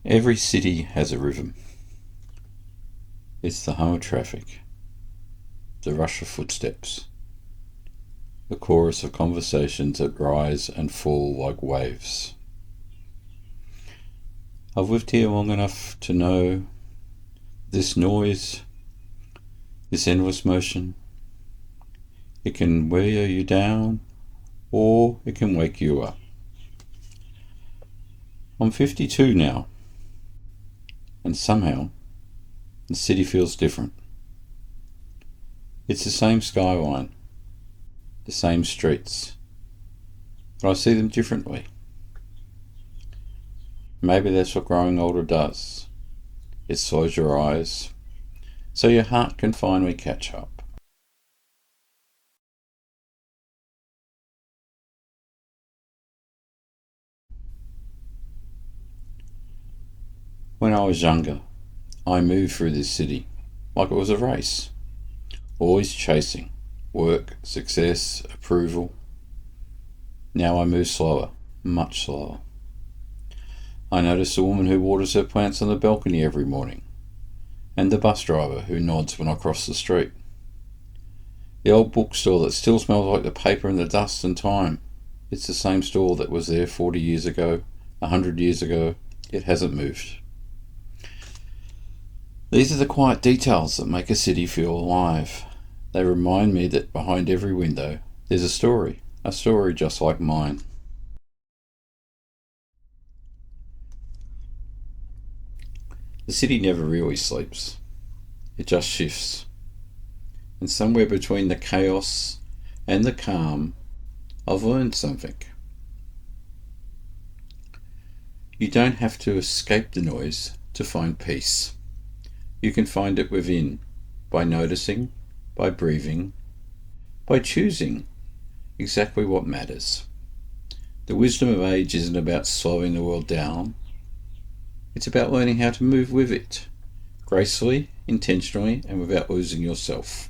Every city has a rhythm. It's the hum of traffic, the rush of footsteps, the chorus of conversations that rise and fall like waves. I've lived here long enough to know this noise, this endless motion, it can wear you down or it can wake you up. I'm 52 now, and somehow the city feels different. It's the same skyline, the same streets, but I see them differently. Maybe that's what growing older does. It slows your eyes, so your heart can finally catch up. When I was younger, I moved through this city like it was a race, always chasing work, success, approval. Now I move slower, much slower. I notice the woman who waters her plants on the balcony every morning, and the bus driver who nods when I cross the street. The old bookstore that still smells like the paper and the dust and time. It's the same store that was there 40 years ago, 100 years ago. It hasn't moved. These are the quiet details that make a city feel alive. They remind me that behind every window there's a story just like mine. The city never really sleeps. It just shifts. And somewhere between the chaos and the calm, I've learned something. You don't have to escape the noise to find peace. You can find it within, by noticing, by breathing, by choosing exactly what matters. The wisdom of age isn't about slowing the world down. It's about learning how to move with it, gracefully, intentionally, and without losing yourself.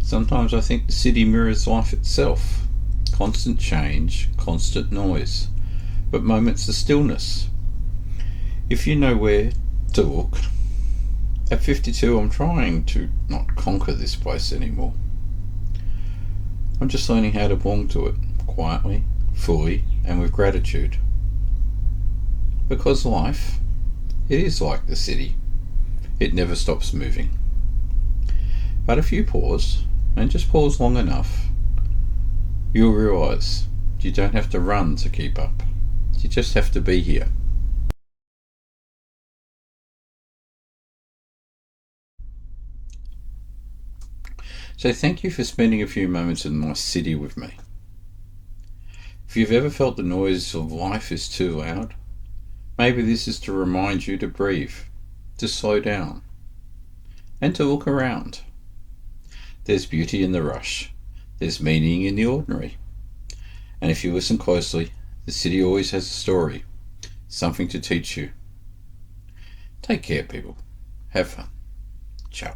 Sometimes I think the city mirrors life itself. Constant change, constant noise, but moments of stillness. If you know where to look. At 52, I'm trying to not conquer this place anymore. I'm just learning how to belong to it, quietly, fully, and with gratitude. Because life, it is like the city. It never stops moving. But if you pause, and just pause long enough, you'll realise you don't have to run to keep up. You just have to be here. So thank you for spending a few moments in my city with me. If you've ever felt the noise of life is too loud, maybe this is to remind you to breathe, to slow down, and to look around. There's beauty in the rush. There's meaning in the ordinary. And if you listen closely, the city always has a story, something to teach you. Take care, people. Have fun. Ciao.